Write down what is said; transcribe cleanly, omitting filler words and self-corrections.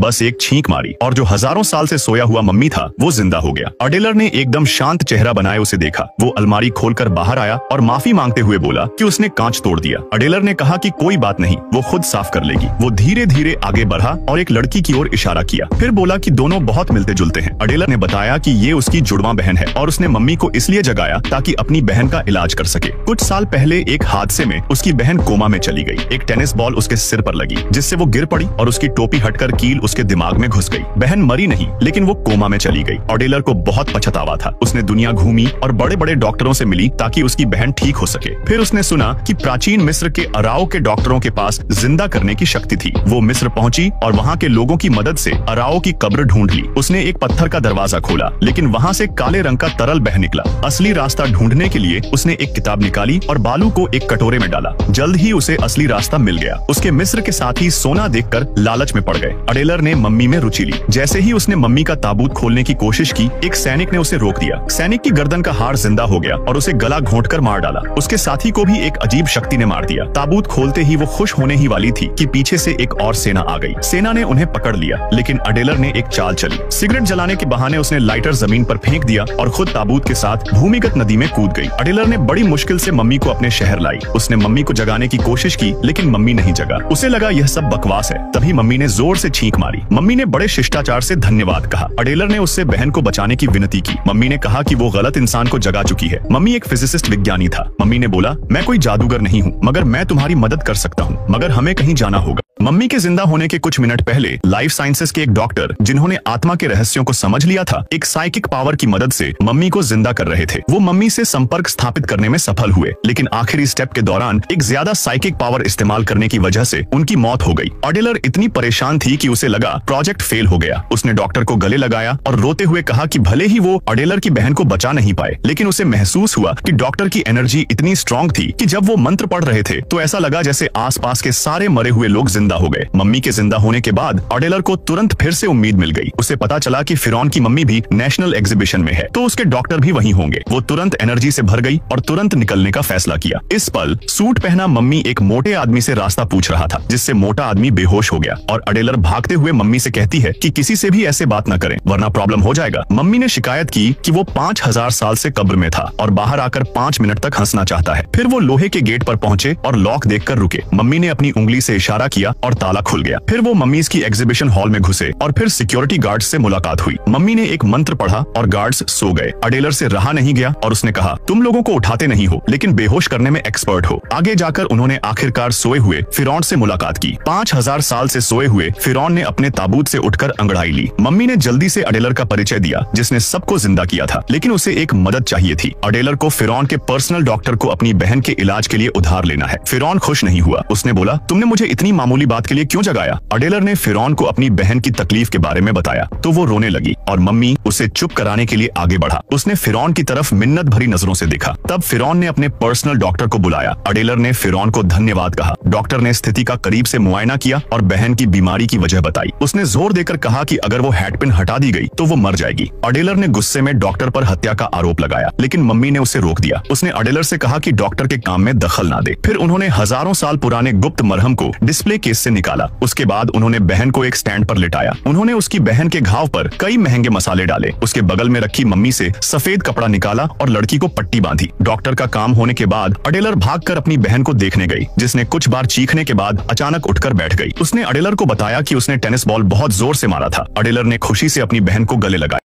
बस एक छींक मारी और जो हजारों साल से सोया हुआ मम्मी था वो जिंदा हो गया। अडेलर ने एकदम शांत चेहरा बनाए उसे देखा। वो अलमारी खोलकर बाहर आया और माफी मांगते हुए बोला कि उसने कांच तोड़ दिया। अडेलर ने कहा कि कोई बात नहीं, वो खुद साफ कर लेगी। वो धीरे धीरे आगे बढ़ा और एक लड़की की ओर इशारा किया, फिर बोला कि दोनों बहुत मिलते जुलते हैं। अडेलर ने बताया कि ये उसकी जुड़वा बहन है और उसने मम्मी को इसलिए जगाया ताकि अपनी बहन का इलाज कर सके। कुछ साल पहले एक हादसे में उसकी बहन कोमा में चली गई। एक टेनिस बॉल उसके सिर पर लगी जिससे वो गिर पड़ी और उसकी टोपी हटकर कील उसके दिमाग में घुस गई। बहन मरी नहीं लेकिन वो कोमा में चली गई। अडेलर को बहुत पछतावा था। उसने दुनिया घूमी और बड़े बड़े डॉक्टरों से मिली ताकि उसकी बहन ठीक हो सके। फिर उसने सुना कि प्राचीन मिस्र के अराओ के डॉक्टरों के पास जिंदा करने की शक्ति थी। वो मिस्र पहुंची और वहाँ के लोगों की मदद से अराओ की कब्र ढूंढ ली। उसने एक पत्थर का दरवाजा खोला लेकिन वहाँ से काले रंग का तरल बह निकला। असली रास्ता ढूंढने के लिए उसने एक किताब निकाली और बालू को एक कटोरे में डाला। जल्द ही उसे असली रास्ता मिल गया। उसके मिस्र के साथी सोना देखकर लालच में पड़ गए। अडेलर ने मम्मी में रुचि ली। जैसे ही उसने मम्मी का ताबूत खोलने की कोशिश की, एक सैनिक ने उसे रोक दिया। सैनिक की गर्दन का हाड़ जिंदा हो गया और उसे गला घोंटकर मार डाला। उसके साथी को भी एक अजीब शक्ति ने मार दिया। ताबूत खोलते ही वो खुश होने ही वाली थी कि पीछे से एक और सेना आ गई। सेना ने उन्हें पकड़ लिया लेकिन अडेलर ने एक चाल चली। सिगरेट जलाने के बहाने उसने लाइटर जमीन पर फेंक दिया और खुद ताबूत के साथ भूमिगत नदी में कूद गई। अडेलर ने बड़ी मुश्किल से मम्मी को अपने शहर लाई। उसने मम्मी को जगाने की कोशिश की लेकिन मम्मी नहीं जगा। उसे लगा यह सब बकवास है। तभी मम्मी ने जोर से छींक मारी। मम्मी ने बड़े शिष्टाचार से धन्यवाद कहा। अडेलर ने उससे बहन को बचाने की विनती की। मम्मी ने कहा कि वो गलत इंसान को जगा चुकी है। मम्मी एक फिजिसिस्ट विज्ञानी था। मम्मी ने बोला, मैं कोई जादूगर नहीं हूँ मगर मैं तुम्हारी मदद कर सकता हूँ, मगर हमें कहीं जाना होगा। मम्मी के जिंदा होने के कुछ मिनट पहले लाइफ साइंसेस के एक डॉक्टर जिन्होंने आत्मा के रहस्यों को समझ लिया था, एक साइकिक पावर की मदद से मम्मी को जिंदा कर रहे थे। वो मम्मी से संपर्क स्थापित करने में सफल हुए लेकिन आखिरी स्टेप के दौरान एक ज्यादा साइकिक पावर इस्तेमाल करने की वजह से उनकी मौत हो गई। अडेलर इतनी परेशान थी कि उसे लगा प्रोजेक्ट फेल हो गया। उसने डॉक्टर को गले लगाया और रोते हुए कहा कि भले ही वो अडेलर की बहन को बचा नहीं पाए लेकिन उसे महसूस हुआ कि डॉक्टर की एनर्जी इतनी स्ट्रांग थी कि जब वो मंत्र पढ़ रहे थे तो ऐसा लगा जैसे आसपास के सारे मरे हुए लोग जिंदा हो गए। मम्मी के जिंदा होने के बाद अडेलर को तुरंत फिर से उम्मीद मिल गई। उसे पता चला कि फिरौन की मम्मी भी नेशनल एग्जीबिशन में है तो उसके डॉक्टर भी वहीं होंगे। वो तुरंत एनर्जी से भर गई और तुरंत निकलने का फैसला किया। इस पल सूट पहना मम्मी एक मोटे आदमी से रास्ता पूछ रहा था जिससे मोटा आदमी बेहोश हो गया और अडेलर भागते हुए मम्मी से कहती है कि किसी से भी ऐसे बात न करें वरना प्रॉब्लम हो जाएगा। मम्मी ने शिकायत की कि वो 5000 साल से कब्र में था और बाहर आकर 5 मिनट तक हंसना चाहता है। फिर वो लोहे के गेट पर पहुंचे और लॉक देखकर रुके। मम्मी ने अपनी उंगली से इशारा किया और ताला खुल गया। फिर वो मम्मीज की एग्जीबिशन हॉल में घुसे और फिर सिक्योरिटी गार्ड्स से मुलाकात हुई। मम्मी ने एक मंत्र पढ़ा और गार्ड्स सो गए। अडेलर से रहा नहीं गया और उसने कहा, तुम लोगों को उठाते नहीं हो लेकिन बेहोश करने में एक्सपर्ट हो। आगे जाकर उन्होंने आखिरकार सोए हुए फिरौन से मुलाकात की। 5000 साल से सोए हुए फिरौन ने अपने ताबूत से उठकर अंगड़ाई ली। मम्मी ने जल्दी से अडेलर का परिचय दिया जिसने सबको जिंदा किया था लेकिन उसे एक मदद चाहिए थी। अडेलर को फिरौन के पर्सनल डॉक्टर को अपनी बहन के इलाज के लिए उधार लेना है। फिरौन खुश नहीं हुआ। उसने बोला, तुमने मुझे इतनी मामूली बात के लिए क्यों जगाया? अडेलर ने फिरौन को अपनी बहन की तकलीफ के बारे में बताया तो वो रोने लगी और मम्मी उसे चुप कराने के लिए आगे बढ़ा। उसने फिरौन की तरफ मिन्नत भरी नजरों से देखा। तब फिरौन ने अपने पर्सनल डॉक्टर को बुलाया। अडेलर ने फिरौन को धन्यवाद कहा। डॉक्टर ने स्थिति का करीब से मुआयना किया और बहन की बीमारी की वजह बताई। उसने जोर देकर कहा कि अगर वो हेडपिन हटा दी गई तो वो मर जाएगी। अडेलर ने गुस्से में डॉक्टर पर हत्या का आरोप लगाया लेकिन मम्मी ने उसे रोक दिया। उसने अडेलर से कहा कि डॉक्टर के काम में दखल ना दे। फिर उन्होंने हजारों साल पुराने गुप्त मरहम को डिस्प्ले केस से निकाला। उसके बाद उन्होंने बहन को एक स्टैंड पर लिटाया। उन्होंने उसकी बहन के घाव पर कई महंगे मसाले डाले। उसके बगल में रखी मम्मी से सफेद कपड़ा निकाला और लड़की को पट्टी बांधी। डॉक्टर का काम होने के बाद अडेलर भागकर अपनी बहन को देखने गई जिसने कुछ बार चीखने के बाद अचानक उठकर बैठ गई। उसने अडेलर को बताया कि उसने टेनिस बॉल बहुत जोर से मारा था। अडेलर ने खुशी से अपनी बहन को गले लगाया।